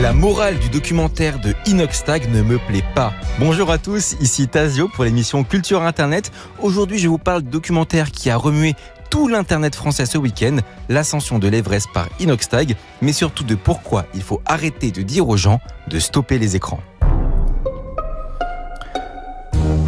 La morale du documentaire de Inoxtag ne me plaît pas. Bonjour à tous, ici Tazio pour l'émission Culture Internet. Aujourd'hui, je vous parle du documentaire qui a remué tout l'internet français ce week-end, l'ascension de l'Everest par Inoxtag, mais surtout de pourquoi il faut arrêter de dire aux gens de stopper les écrans.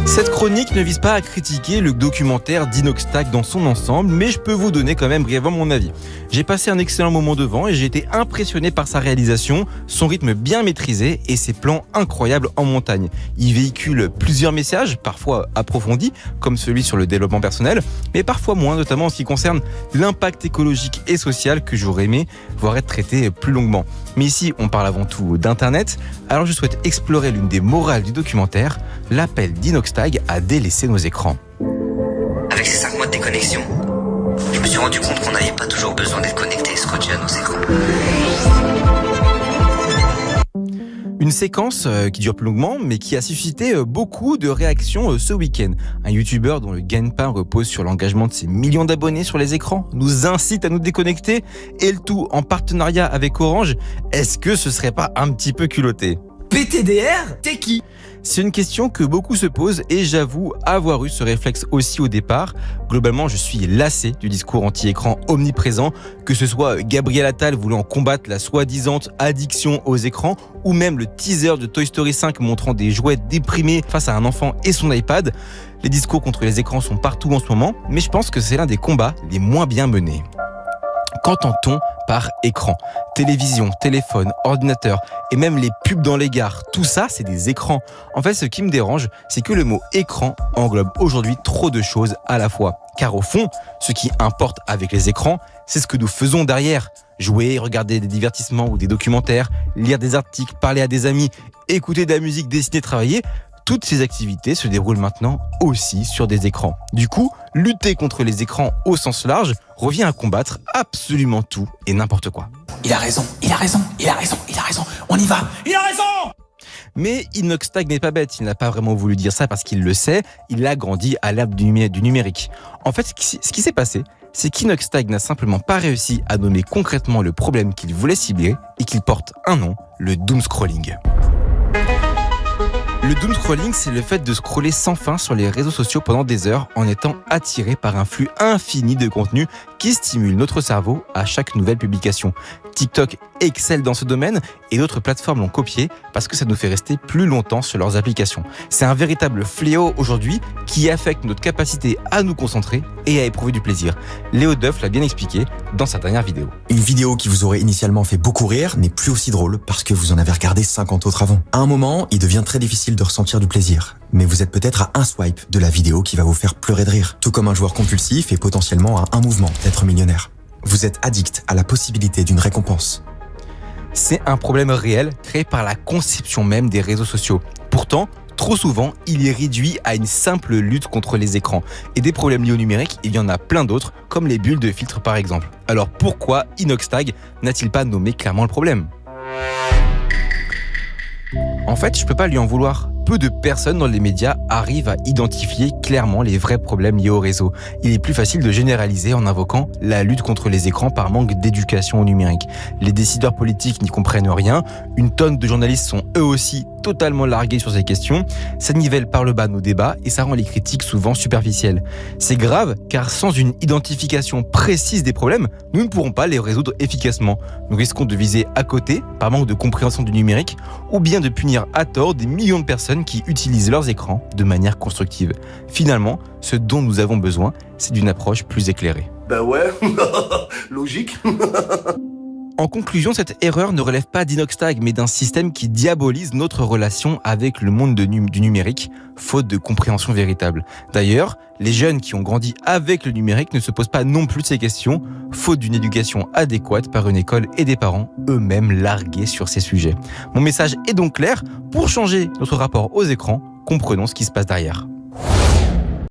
Cette chronique ne vise pas à critiquer le documentaire d'Inoxtag dans son ensemble, mais je peux vous donner quand même brièvement mon avis. J'ai passé un excellent moment devant et j'ai été impressionné par sa réalisation, son rythme bien maîtrisé et ses plans incroyables en montagne. Il véhicule plusieurs messages, parfois approfondis, comme celui sur le développement personnel, mais parfois moins, notamment en ce qui concerne l'impact écologique et social que j'aurais aimé voir être traité plus longuement. Mais ici, on parle avant tout d'Internet, alors je souhaite explorer l'une des morales du documentaire, l'appel d'Inoxtag à délaisser nos écrans. Avec ces 5 mois de déconnexion, je me suis rendu compte qu'on n'avait pas toujours besoin d'être connecté et scotché à nos écrans. Une séquence qui dure plus longuement, mais qui a suscité beaucoup de réactions ce week-end. Un youtubeur dont le gagne-pain repose sur l'engagement de ses millions d'abonnés sur les écrans nous incite à nous déconnecter, et le tout en partenariat avec Orange. Est-ce que ce serait pas un petit peu culotté ? PTDR, t'es qui ? C'est une question que beaucoup se posent et j'avoue avoir eu ce réflexe aussi au départ. Globalement, je suis lassé du discours anti-écran omniprésent, que ce soit Gabriel Attal voulant combattre la soi-disant addiction aux écrans ou même le teaser de Toy Story 5 montrant des jouets déprimés face à un enfant et son iPad. Les discours contre les écrans sont partout en ce moment, mais je pense que c'est l'un des combats les moins bien menés. Qu'entend-on par écran ? Télévision, téléphone, ordinateur et même les pubs dans les gares, tout ça c'est des écrans. En fait, ce qui me dérange, c'est que le mot écran englobe aujourd'hui trop de choses à la fois. Car au fond, ce qui importe avec les écrans, c'est ce que nous faisons derrière. Jouer, regarder des divertissements ou des documentaires, lire des articles, parler à des amis, écouter de la musique, dessiner, travailler. Toutes ces activités se déroulent maintenant aussi sur des écrans. Du coup, lutter contre les écrans au sens large revient à combattre absolument tout et n'importe quoi. Il a raison, on y va, il a raison ! Mais Inoxtag n'est pas bête, il n'a pas vraiment voulu dire ça parce qu'il le sait, il a grandi à l'ère du numérique. En fait, ce qui s'est passé, c'est qu'Inoxtag n'a simplement pas réussi à nommer concrètement le problème qu'il voulait cibler et qu'il porte un nom, le doomscrolling. Le doomscrolling, c'est le fait de scroller sans fin sur les réseaux sociaux pendant des heures en étant attiré par un flux infini de contenu qui stimule notre cerveau à chaque nouvelle publication. TikTok excelle dans ce domaine et d'autres plateformes l'ont copié parce que ça nous fait rester plus longtemps sur leurs applications. C'est un véritable fléau aujourd'hui qui affecte notre capacité à nous concentrer et à éprouver du plaisir. Léo Duff l'a bien expliqué dans sa dernière vidéo. Une vidéo qui vous aurait initialement fait beaucoup rire n'est plus aussi drôle parce que vous en avez regardé 50 autres avant. À un moment, il devient très difficile de ressentir du plaisir. Mais vous êtes peut-être à un swipe de la vidéo qui va vous faire pleurer de rire. Tout comme un joueur compulsif et potentiellement à un mouvement d'être millionnaire. Vous êtes addict à la possibilité d'une récompense. C'est un problème réel créé par la conception même des réseaux sociaux. Pourtant, trop souvent, il est réduit à une simple lutte contre les écrans. Et des problèmes liés au numérique, il y en a plein d'autres, comme les bulles de filtre par exemple. Alors pourquoi Inoxtag n'a-t-il pas nommé clairement le problème ? En fait, je peux pas lui en vouloir. Peu de personnes dans les médias arrivent à identifier clairement les vrais problèmes liés au réseau. Il est plus facile de généraliser en invoquant la lutte contre les écrans par manque d'éducation au numérique. Les décideurs politiques n'y comprennent rien, une tonne de journalistes sont eux aussi totalement largués sur ces questions, ça nivelle par le bas nos débats et ça rend les critiques souvent superficielles. C'est grave car sans une identification précise des problèmes, nous ne pourrons pas les résoudre efficacement. Nous risquons de viser à côté par manque de compréhension du numérique ou bien de punir à tort des millions de personnes qui utilisent leurs écrans de manière constructive. Finalement, ce dont nous avons besoin, c'est d'une approche plus éclairée. Ben ouais, logique. En conclusion, cette erreur ne relève pas d'Inoxtag, mais d'un système qui diabolise notre relation avec le monde du numérique, faute de compréhension véritable. D'ailleurs, les jeunes qui ont grandi avec le numérique ne se posent pas non plus de ces questions, faute d'une éducation adéquate par une école et des parents eux-mêmes largués sur ces sujets. Mon message est donc clair, pour changer notre rapport aux écrans, comprenons ce qui se passe derrière.